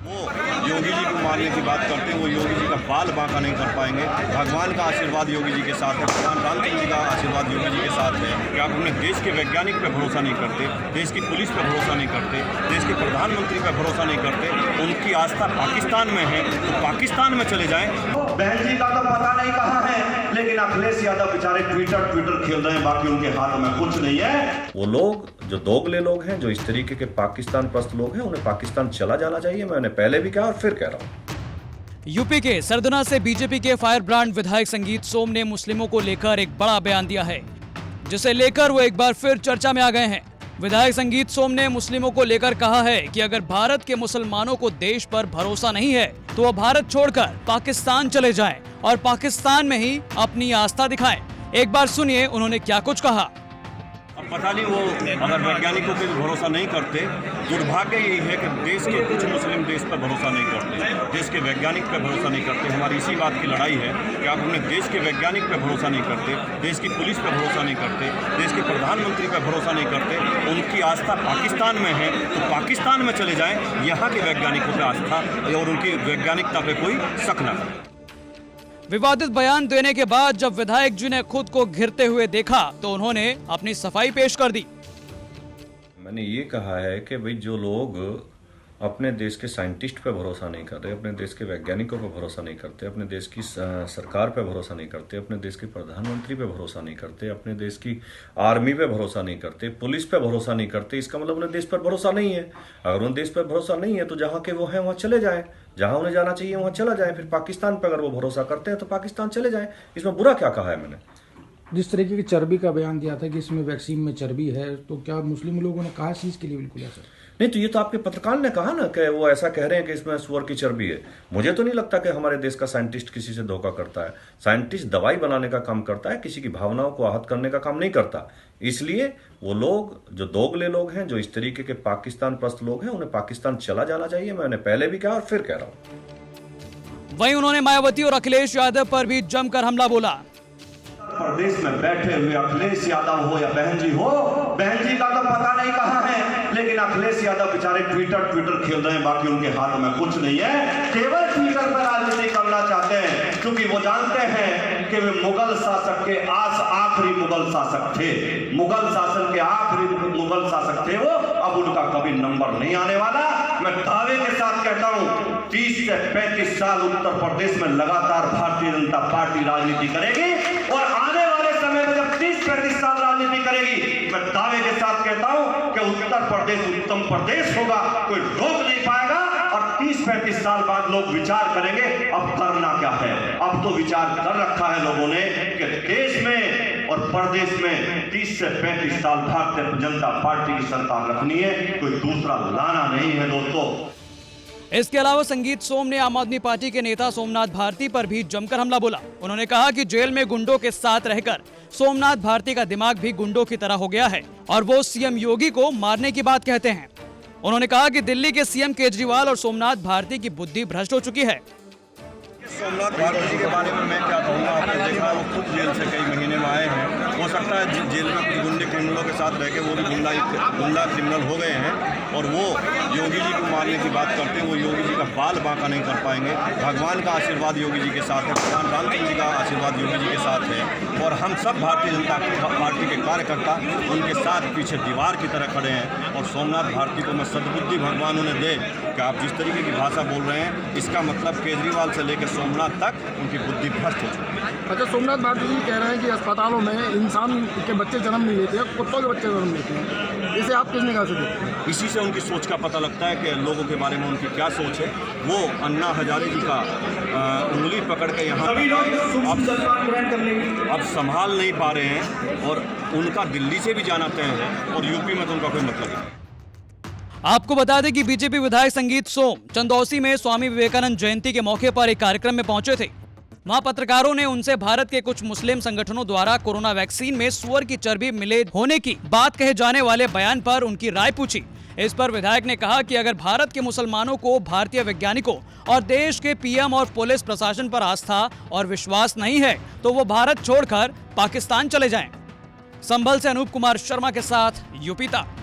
वो योगी जी को मारने की बात करते हैं, वो योगी जी का बाल बांका नहीं कर पाएंगे। भगवान का आशीर्वाद योगी जी के साथ है, भगवान रामचंद्र जी का आशीर्वाद योगी जी के साथ है कि आप अपने देश के वैज्ञानिक पे भरोसा नहीं करते, देश की पुलिस पे भरोसा नहीं करते, देश के प्रधानमंत्री पे भरोसा नहीं करते, उनकी आस्था पाकिस्तान में है तो पाकिस्तान में चले जाएं। बहन जी का तो पता नहीं कहाँ है, लेकिन अखिलेश यादव बेचारे ट्विटर खेल रहे हैं, बाकी उनके हाथ में कुछ नहीं है। वो लोग जो दोगले लोग हैं, जो इस तरीके के पाकिस्तान प्रस्त लोग हैं, उन्हें पाकिस्तान चला जाना चाहिए। मैंने पहले भी कहा और फिर कह रहा हूँ। यूपी के सरदना से बीजेपी के फायर ब्रांड विधायक संगीत सोम ने मुस्लिमों को लेकर एक बड़ा बयान दिया है, जिसे लेकर वो एक बार फिर चर्चा में आ गए हैं। विधायक संगीत सोम ने मुस्लिमों को लेकर कहा है कि अगर भारत के मुसलमानों को देश पर भरोसा नहीं है तो वो भारत छोड़कर पाकिस्तान चले जाएं और पाकिस्तान में ही अपनी आस्था दिखाएं। एक बार सुनिए उन्होंने क्या कुछ कहा। अब पता नहीं वो अगर वैज्ञानिकों पे भरोसा नहीं करते, दुर्भाग्य यही है कि देश के कुछ मुस्लिम देश पर भरोसा नहीं करते, देश के वैज्ञानिक पे भरोसा नहीं करते। हमारी इसी बात की लड़ाई है कि आप अपने देश के वैज्ञानिक पे भरोसा नहीं करते, देश की पुलिस पे भरोसा नहीं करते, देश के प्रधानमंत्री पे भरोसा नहीं करते, उनकी आस्था पाकिस्तान में है तो पाकिस्तान में चले जाएं, यहाँ के वैज्ञानिकों पर आस्था और उनकी वैज्ञानिकता पे कोई शक न करें। विवादित बयान देने के बाद जब विधायक जी ने खुद को घिरते हुए देखा तो उन्होंने अपनी सफाई पेश कर दी। मैंने ये कहा है कि भाई जो लोग अपने देश के साइंटिस्ट पे भरोसा नहीं कर रहे, अपने देश के वैज्ञानिकों पे भरोसा नहीं करते, अपने देश की सरकार पे भरोसा नहीं करते, अपने देश के प्रधानमंत्री पे भरोसा नहीं करते, अपने देश की आर्मी पे भरोसा नहीं करते, पुलिस पे भरोसा नहीं करते, इसका मतलब उन्हें देश पर भरोसा नहीं है। अगर उन्हें देश पर भरोसा नहीं है तो जहाँ के वो हैं वहाँ चले जाएं, जहाँ उन्हें जाना चाहिए वहाँ चला जाए। फिर पाकिस्तान पर अगर वो भरोसा करते हैं तो पाकिस्तान चले जाएं। इसमें बुरा क्या कहा है मैंने? जिस तरीके की चर्बी का बयान दिया था कि इसमें वैक्सीन में चर्बी है, तो क्या मुस्लिम लोगों ने कहा इस चीज के लिए बिल्कुल ऐसा नहीं? तो ये तो आपके पत्रकार ने कहा ना कि वो ऐसा कह रहे हैं कि इसमें सुअर की चर्बी है। मुझे तो नहीं लगता कि हमारे देश का साइंटिस्ट किसी से धोखा करता है। साइंटिस्ट दवाई बनाने का काम करता है, किसी की भावनाओं को आहत करने का काम नहीं करता। इसलिए वो लोग जो दोगले लोग हैं, जो इस तरीके के पाकिस्तान प्रस्त लोग हैं, उन्हें पाकिस्तान चला जाना चाहिए। मैंने पहले भी कहा और फिर कह रहा हूँ। वहीं उन्होंने मायावती और अखिलेश यादव पर भी जमकर हमला बोला। प्रदेश में बैठे हुए अखिलेश यादव हो या बहन जी हो, बहन जी का तो पता नहीं कहाँ है, लेकिन अखिलेश यादव बेचारे ट्विटर खेल रहे हैं, बाकी उनके हाथ में कुछ नहीं है। केवल ट्विटर पर राजनीति करना चाहते हैं, क्योंकि वो जानते हैं कि वे मुगल शासक के आखिरी मुगल शासक थे, मुगल शासन के आखिरी मुगल शासक थे वो। अब उनका कभी नंबर नहीं आने वाला। मैं दावे के साथ कहता हूँ 30 से 35 साल उत्तर प्रदेश में लगातार भारतीय जनता पार्टी राजनीति करेगी और आने वाले समय में जब 30-35 साल राजनीति करेगी, मैं दावे के साथ कहता हूं कि उत्तर प्रदेश उत्तम प्रदेश होगा, कोई रोक नहीं पाएगा। और 30-35 साल बाद लोग विचार करेंगे अब करना क्या है। अब तो विचार कर रखा है लोगों ने कि देश में और प्रदेश में 30 से 35 साल भारतीय जनता पार्टी की सरकार रखनी है, कोई दूसरा लाना नहीं है दोस्तों। इसके अलावा संगीत सोम ने आम आदमी पार्टी के नेता सोमनाथ भारती पर भी जमकर हमला बोला। उन्होंने कहा कि जेल में गुंडों के साथ रहकर सोमनाथ भारती का दिमाग भी गुंडों की तरह हो गया है और वो सीएम योगी को मारने की बात कहते हैं। उन्होंने कहा कि दिल्ली के सीएम केजरीवाल और सोमनाथ भारती की बुद्धि भ्रष्ट हो चुकी है। सोमनाथ भारती जी के बारे में मैं क्या कहूँगा, आपने देखा वो खुद जेल से कई महीने में आए हैं। हो सकता है जेल में गुंडे क्रिमिनलों के साथ रह के वो भी गुंडा क्रिमिनल हो गए हैं और वो योगी जी को मारने की बात करते हैं, वो योगी जी का बाल बांका नहीं कर पाएंगे। भगवान का आशीर्वाद योगी जी के साथ है, भगवान रामचंद्र जी का आशीर्वाद योगी जी के साथ है और हम सब भारतीय जनता पार्टी के कार्यकर्ता उनके साथ पीछे दीवार की तरह खड़े हैं। और सोमनाथ भारती को मैं सद्बुद्धि भगवान उन्हें दे कि आप जिस तरीके की भाषा बोल रहे हैं, इसका मतलब केजरीवाल से लेकर सोमनाथ तक उनकी बुद्धि भ्रष्ट हो चुकी है। अच्छा, सोमनाथ भारती जी कह रहे हैं कि अस्पतालों में इंसान के बच्चे जन्म नहीं लेते, कुत्तों के बच्चे जन्म लेते हैं। इसे आप किस निगाह से देखते हैं? इसी से उनकी सोच का पता लगता है कि लोगों के बारे में उनकी क्या सोच है। वो अन्ना हजारे जी का उंगली पकड़ के यहाँ अब संभाल नहीं पा रहे हैं और उनका दिल्ली से भी जाना तय है और यूपी में तो उनका कोई मतलब नहीं। आपको बता दें कि बीजेपी विधायक संगीत सोम चंदौसी में स्वामी विवेकानंद जयंती के मौके पर एक कार्यक्रम में पहुंचे थे। वहां पत्रकारों ने उनसे भारत के कुछ मुस्लिम संगठनों द्वारा कोरोना वैक्सीन में सुअर की चर्बी मिले होने की बात कहे जाने वाले बयान पर उनकी राय पूछी। इस पर विधायक ने कहा कि अगर भारत के मुसलमानों को भारतीय वैज्ञानिकों और देश के पीएम और पुलिस प्रशासन पर आस्था और विश्वास नहीं है तो वो भारत छोड़कर पाकिस्तान चले जाएं। संभल से अनूप कुमार शर्मा के साथ यूपी तक।